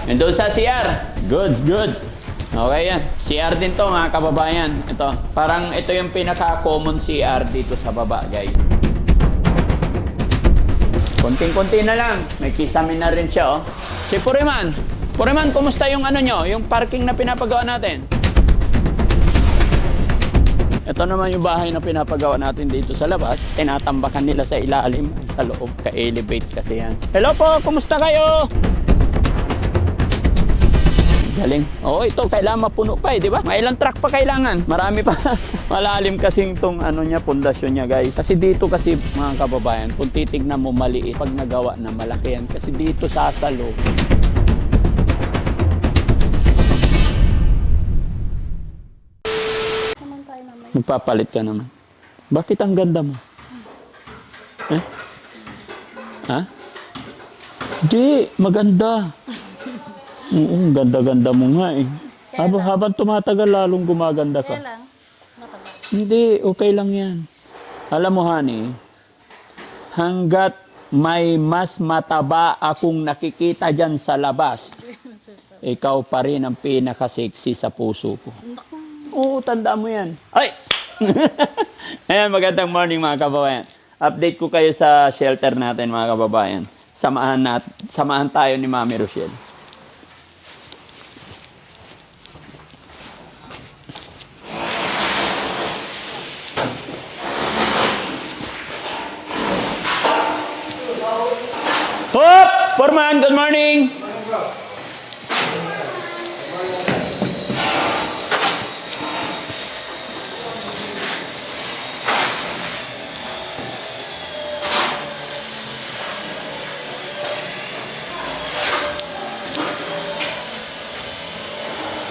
And doon sa CR. Good, good. Okay yan. CR din to mga kababayan. Ito. Parang ito yung pinaka-common CR dito sa baba, guys. Konting-konti na lang. May kisame na rin siya, oh. Si Puriman. Puriman, kumusta yung ano nyo? Yung parking na pinapagawa natin? Ito naman yung bahay na pinapagawa natin dito sa labas. Tinatambakan nila sa ilalim, sa loob. Ka-elevate kasi yan. Hello po, kumusta kayo? Galing. Oo, ito kailangan mapuno pa di ba? May ilang truck pa kailangan. Marami pa. Malalim kasing tong ano niya, pundasyon niya, guys. Kasi dito kasi mga kababayan, kung titignan mo maliit, pag nagawa na malaki yan. Kasi dito sasalo. Magpapalit ka naman. Bakit ang ganda mo? Eh? Ha? Di, maganda. Oo, ganda-ganda mo nga eh. Habang tumatagal, lalong gumaganda ka. Kaya lang, mataba. Hindi, okay lang yan. Alam mo, honey, hanggat may mas mataba akong nakikita dyan sa labas, ikaw pa rin ang pinaka-sexy sa puso ko. Oo, tandaan mo yan. Ay! Ayan, magandang morning mga kababayan. Update ko kayo sa shelter natin mga kababayan. Samahan tayo ni Mami Rochelle. Hop! Foreman, good morning!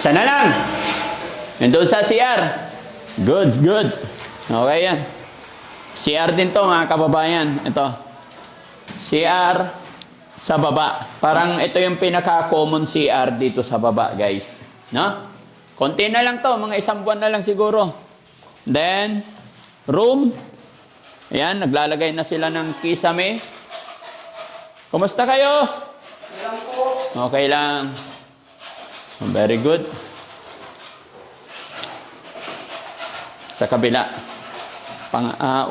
Sana lang. And doon sa CR. Good, good. Okay yan. CR din to mga kababayan. Ito. CR sa baba. Parang ito yung pinaka-common CR dito sa baba, guys. No? Konti na lang to. Mga isang buwan na lang siguro. Then, room. Ayan, naglalagay na sila ng kisame. Kumusta kayo? Okay lang. Very good. Sa kabila.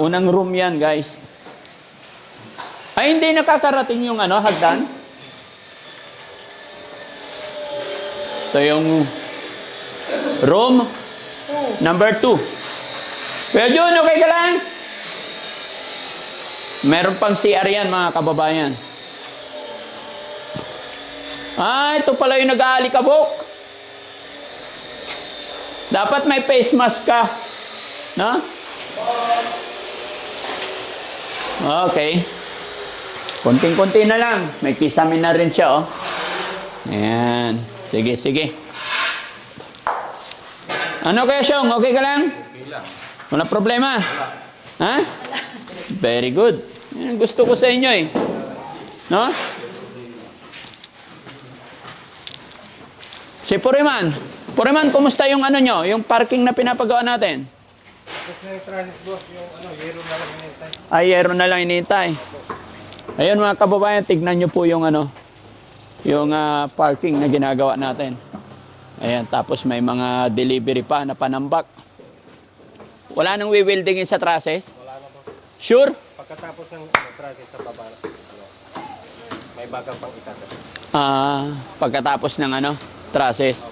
Unang room yan, guys. Ay, hindi nakakarating yung hagdan. Ito yung room number 2. Kuya Jun, okay ka lang? Meron pang CR yan, mga kababayan. Ito pala yung nag-aalikabok. Dapat may face mask ka. No? Okay. Konting-konti na lang. May kisame na rin siya, oh. Ayan. Sige, sige. Ano kaya, Syong? Okay ka lang? Okay lang. Wala problema? Wala. Ha? Wala. Very good. Yan gusto ko sa inyo, eh. No? Si Puriman. Puriman, kumusta yung nyo? Yung parking na pinapagawa natin? Yero na lang inintay. Ay, yero na lang inintay. Ayun mga kababayan, tignan nyo po yung yung parking na ginagawa natin. Ayan, tapos may mga delivery pa na panambak. Wala nang wewieldingin sa trusses? Wala na po. Sure? Pagkatapos ng traffic sa baba, may bagang pang itatap. Pagkatapos ng trusses.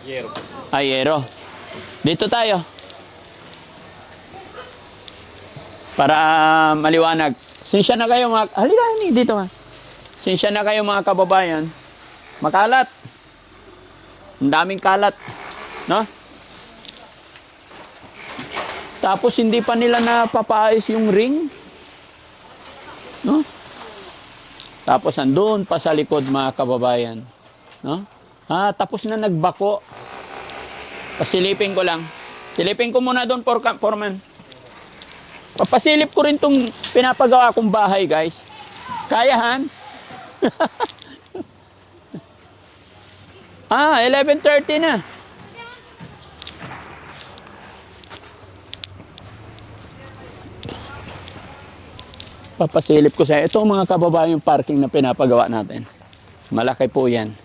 Yero. Ay, yero. Dito tayo. Para maliwanag. Sinsya na kayo mga... Halika, dito nga. Sinsya na kayo mga kababayan. Makalat. Ang daming kalat. No? Tapos hindi pa nila napapaayos yung ring. No? Tapos andun pa sa likod mga kababayan. No? Tapos na nagbako. Pasilipin ko lang. Silipin ko muna doon, Foreman. Papasilip ko rin itong pinapagawa kong bahay, guys. Kayahan? 11:30 na. Papasilip ko sa ito mga kababayan yung parking na pinapagawa natin. Malaki po yan.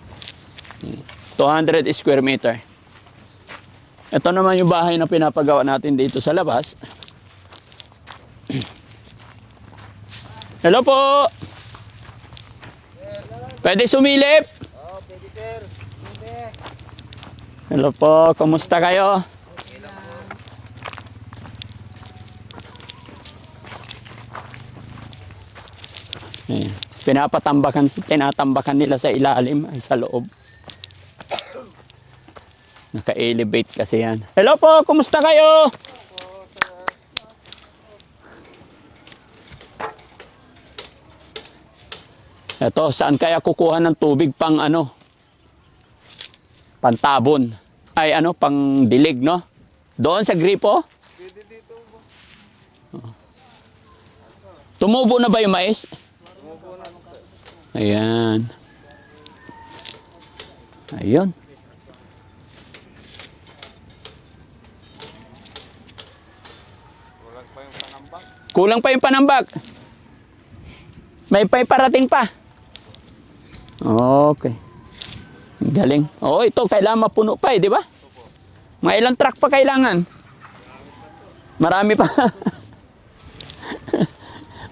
200 square meter. Ito naman yung bahay na pinapagawa natin dito sa labas. Hello po! Pwede sumilip? Oo, pwede sir. Pwede. Hello po, kumusta kayo? Ayan. Tinatambakan nila sa ilalim ay sa loob. Naka-elevate kasi yan. Hello po, kumusta kayo? Ito, saan kaya kukuha ng tubig pang ano? Pantabon. Ay ano, pang dilig, no? Doon sa gripo? Tumubo na ba yung mais? Ayan. Ayun. Kulang pa yung panambak. May parating pa. Okay. Galing. Oo, ito kailangan mapuno pa di ba? Mga ilang truck pa kailangan? Marami pa.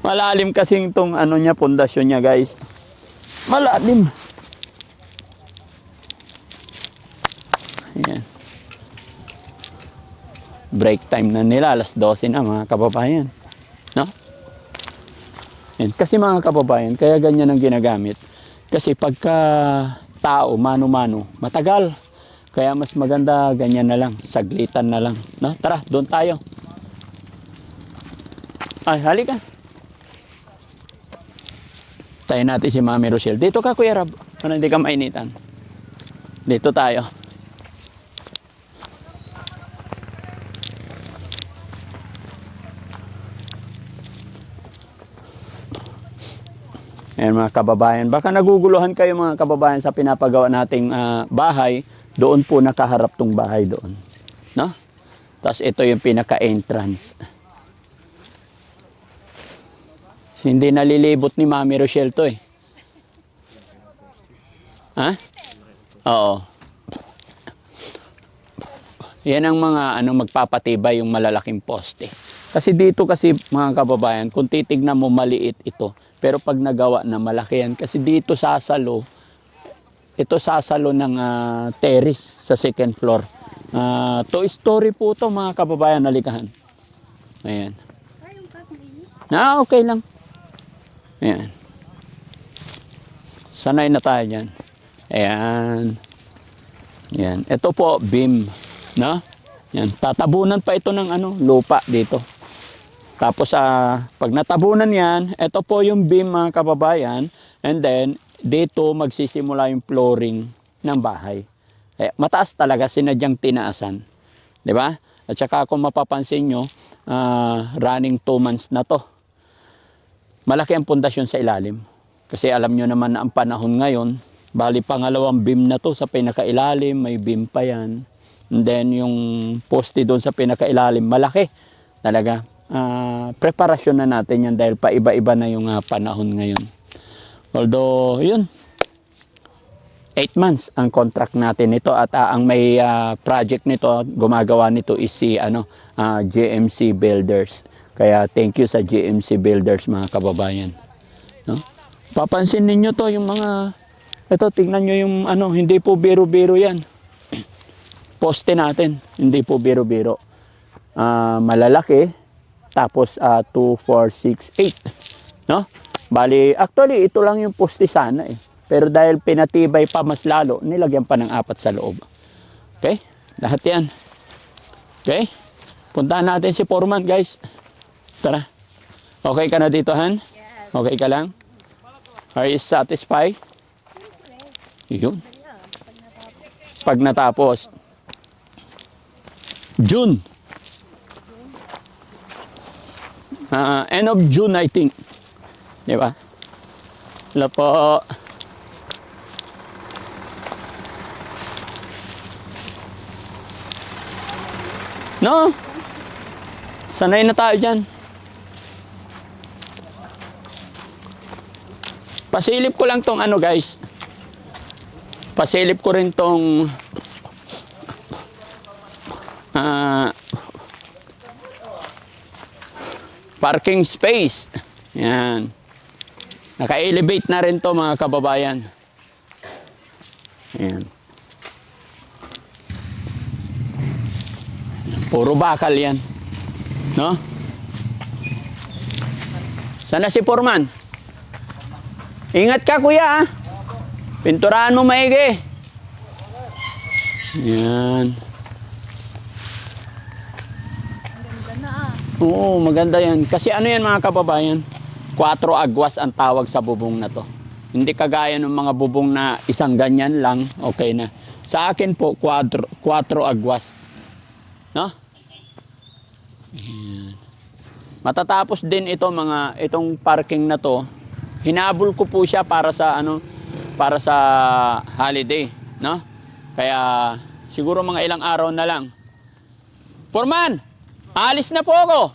Malalim kasing tong ano niya, pundasyon niya, guys. Malalim. Ayan. Break time na nila, alas 12 na mga kababayan. No? Yan. Kasi mga kababayan, kaya ganyan ang ginagamit. Kasi pagka tao, mano-mano, matagal. Kaya mas maganda ganyan na lang, saglitan na lang. No? Tara, doon tayo. Ay, halika. Tayo natin si Mami Rochelle. Dito ka, Kuya Rab. Para hindi ka mainitan. Dito tayo. Ayan mga kababayan. Baka naguguluhan kayo mga kababayan sa pinapagawa nating bahay. Doon po nakaharap tong bahay doon. No? Tapos ito yung pinaka-entrance. Hindi nalilibot ni Mami Rochelle to eh. Ha? Oo. Yan ang mga magpapatibay yung malalaking poste. Kasi dito kasi mga kababayan, kung titignan mo maliit ito. Pero pag nagawa na malaki yan. Kasi dito sasalo, ito sasalo ng terrace sa second floor. 2-story po ito mga kababayan, nalikahan. Ayan. Okay lang. Ayan. Sanay na tayo dyan. Ayan. Ayan. Ito po, beam. No? Ayan. Tatabunan pa ito ng lupa dito. Tapos, pag natabunan yan, ito po yung beam mga kababayan. And then, dito magsisimula yung flooring ng bahay. Mataas talaga, sinadyang tinaasan. Di ba? At saka kung mapapansin nyo, running 2 months na to. Malaki ang pundasyon sa ilalim. Kasi alam nyo naman na ang panahon ngayon, bali pangalawang beam na to sa pinakailalim, may beam pa yan. And then yung poste doon sa pinakailalim, malaki. Talaga. Preparasyon na natin yan dahil paiba-iba na yung panahon ngayon. Although, yun. 8 months ang contract natin nito at ang may project nito, gumagawa nito is si GMC Builders. Kaya thank you sa GMC Builders mga kababayan. No? Papansin ninyo to yung mga, ito tingnan nyo yung hindi po biro-biro yan. Poste natin, hindi po biro-biro. Malalaki, tapos 2, 4, 6, 8. No? Bali, actually ito lang yung poste sana eh. Pero dahil pinatibay pa mas lalo, nilagyan pa ng 4 sa loob. Okay? Lahat yan. Okay? Puntahan natin si Foreman, guys. Tara. Okay ka na dito, Han? Yes. Okay ka lang? Are you satisfied? Yun. Pag natapos. June. End of June, I think. Di ba? Hello po. No? Sanay na tayo dyan. Pasilip ko lang tong guys. pasilip ko rin tong parking space. Yan. Naka-elevate na rin to mga kababayan. Yan. Puro bakal yan. No? Sana si Foreman? Ingat ka kuya ah. Pinturahan mo maigi. Yan. Ganda na ah. Oo, maganda yan. Kasi ano yan mga kababayan? 4 agwas ang tawag sa bubong na to. Hindi kagaya ng mga bubong na isang ganyan lang, okay na. Sa akin po, 4 agwas. No? Ayan. Matatapos din ito itong parking na to. Hinabol ko po siya para sa para sa holiday, no? Kaya siguro mga ilang araw na lang. Foreman, alis na po ako.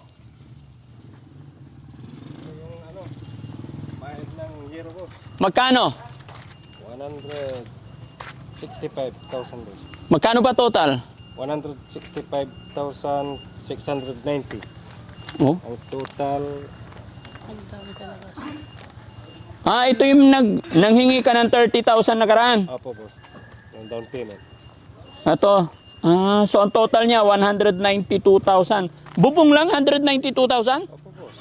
Yung bayad ng year ko, Magkano? 165,000 boss. Magkano ba total? 165,690. Oh. Ang total, Ang dami talaga. Ito yung nanghingi ka ng 30,000 nakaraan. apo boss, yung down payment. Ito. So ang total niya 192,000. Bubong lang 192,000? Apo boss.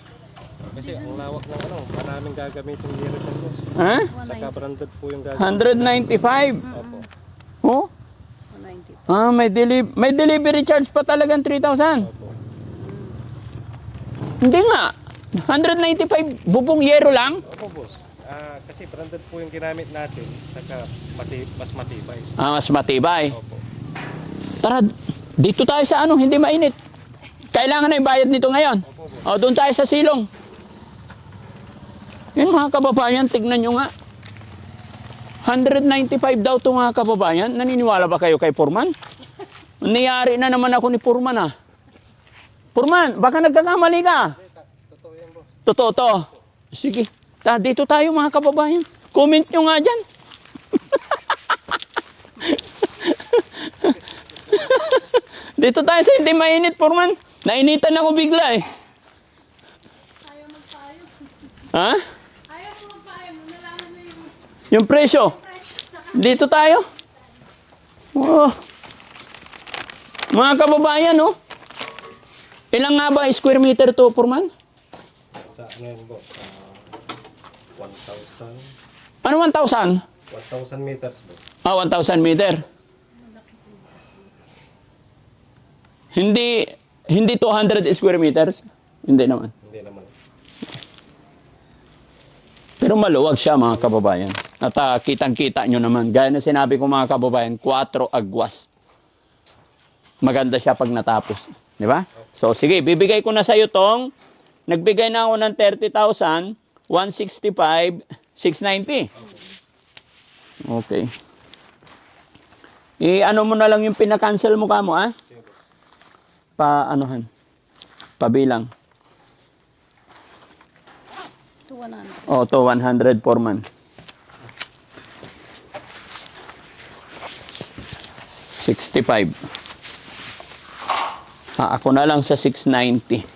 Kasi ang lawak ng maraming gagamitin year ng boss. Ha? Saka branded po yung gagamitin. 195. Apo. Oh? 190. May delivery charge pa talagang 3,000. Apo. Hindi nga. 195 bubong yero lang? Apo boss. Kasi branded po yung ginamit natin. Saka mas matibay. Mas matibay. Opo. Tara, dito tayo sa hindi mainit. Kailangan na ibayad nito ngayon. Opo boss. O, doon tayo sa silong. Yan mga kababayan, tignan nyo nga. 195 daw ito mga kababayan. Naniniwala ba kayo kay Foreman? Niyari na naman ako ni Foreman ah. Foreman, baka nagkakamali ka. Totoo yan boss. Totoo to. Sige. Dito tayo mga kababayan. Comment nyo nga dyan. Dito tayo sa hindi mainit, Foreman. Nainitan ako bigla eh. Ayaw magpayo. Ha? Ayaw ko magpayo. Nalaman mo yung Yung presyo. presyo sa Dito tayo. Oh. Mga kababayan, oh. Ilang nga ba square meter to, Foreman? Sa ano yan boss? 1,000. Ano 1,000? 1,000 meters boss. 1,000 meter. Hindi 200 square meters. Hindi naman. Hindi naman. Pero maluwag siya mga kababayan. At kitang-kita nyo naman. Gaya na sinabi ko mga kababayan, 4 agwas. Maganda siya pag natapos. Di ba? So sige, bibigay ko na sa iyo tong nagbigay na ako ng 30,000, 165, 690. Okay. I-ano mo na lang yung pinakancel mo kamo, ah? Pa-anuhan. Pabilang. to 100. To 100 Foreman. 65. Ako na lang sa 690.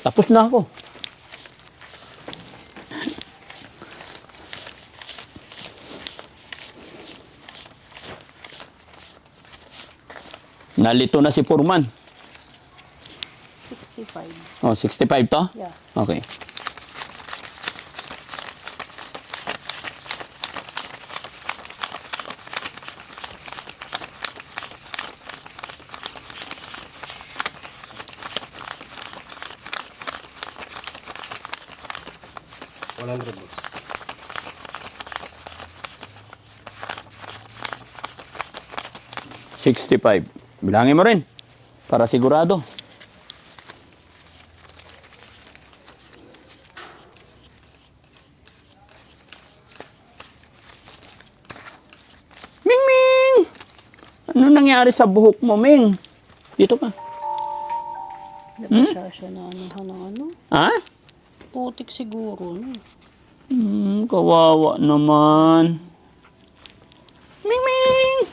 Tapos na ako. Nalito na si Foreman. 65. 65 to? Yeah. Okay. $100 boss. $65. Bilangin mo rin. Para sigurado. Ano nangyari sa buhok mo, Ming? Dito ka. Nabasa siya na ano. Ha? Putik siguro. No? Kawawa naman. Ming, Ming!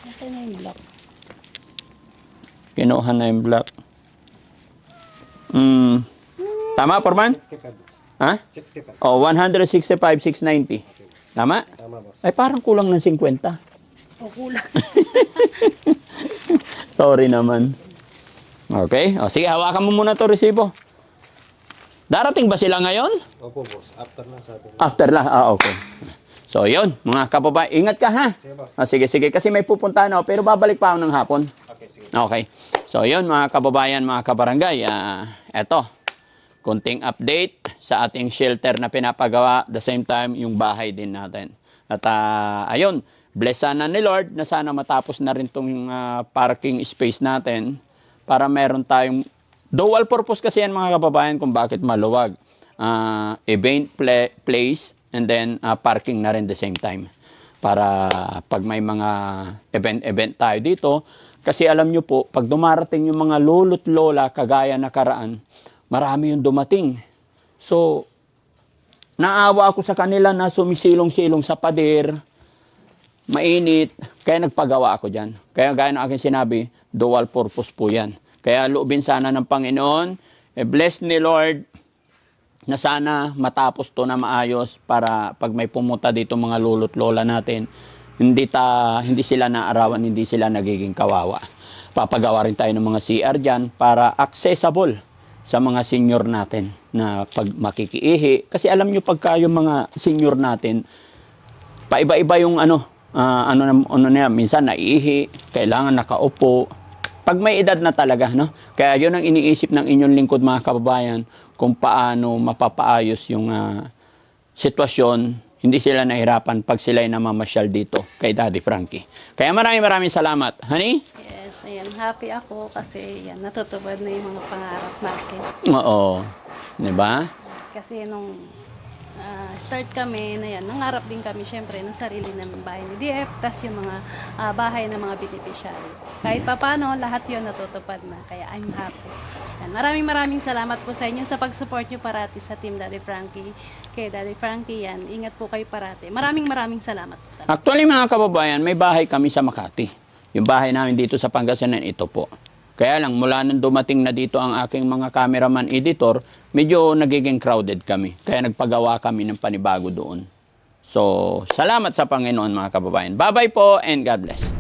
Nasaan na yung black? Kinuha na yung black. Tama, Forman? 65 boss. Ha? 65. Oh, 165,690. Tama? Tama boss. Ay, parang kulang ng 50. O kulang. Sorry naman. Okay. O, sige, hawakan mo muna to resibo. Darating ba sila ngayon? Opo boss. After na sabi niya. After la. Okay. So, yun. Mga kababayan, ingat ka ha. Sige boss. Sige, sige. Kasi may pupuntahan ako, pero babalik pa ako ng hapon. Okay, sige. Okay. So, yun mga kababayan, mga kabarangay. Eto, konting update sa ating shelter na pinapagawa. The same time, yung bahay din natin. At ayun, bless sana ni Lord na sana matapos na rin itong parking space natin para meron tayong dual purpose kasi yan mga kababayan kung bakit maluwag. Event place and then parking na rin the same time. Para pag may mga event tayo dito, kasi alam nyo po, pag dumarating yung mga lolo't lola kagaya nakaraan, marami yung dumating. So, naawa ako sa kanila na sumisilong-silong sa pader, mainit, kaya nagpagawa ako dyan. Kaya gaya ng aking sinabi, dual purpose po yan. Kaya loobin sana ng Panginoon, bless ni Lord, na sana matapos to na maayos para pag may pumunta dito mga lolo't lola natin, hindi sila naarawan, hindi sila nagiging kawawa. Papagawa rin tayo ng mga CR dyan para accessible sa mga senior natin na pag makikiihi. Kasi alam nyo pagka yung mga senior natin, paiba-iba yung minsan naiihi, kailangan nakaupo. Pag may edad na talaga, no? Kaya yun ang iniisip ng inyong lingkod mga kababayan kung paano mapapaayos yung sitwasyon. Hindi sila nahirapan pag sila'y namamasyal dito kay Daddy Frankie. Kaya maraming salamat. Honey? Yes, ayan. Happy ako kasi yan, natutupad na yung mga pangarap natin. Oo. Diba? Kasi nung start kami na yan, nangarap din kami syempre ng sarili ng bahay ni DF, tas yung mga bahay ng mga beneficiary. Kahit papano, lahat yun natutupad na. Kaya I'm happy. Yan. Maraming salamat po sa inyo sa pag-support nyo parati sa Team Daddy Frankie. Kay Daddy Frankie yan, ingat po kayo parati. Maraming salamat. Actually mga kababayan, may bahay kami sa Makati. Yung bahay namin dito sa Pangasinan, ito po. Kaya lang, mula nung dumating na dito ang aking mga cameraman editor, medyo nagiging crowded kami. Kaya nagpagawa kami ng panibago doon. So, salamat sa Panginoon mga kababayan. Bye-bye po and God bless.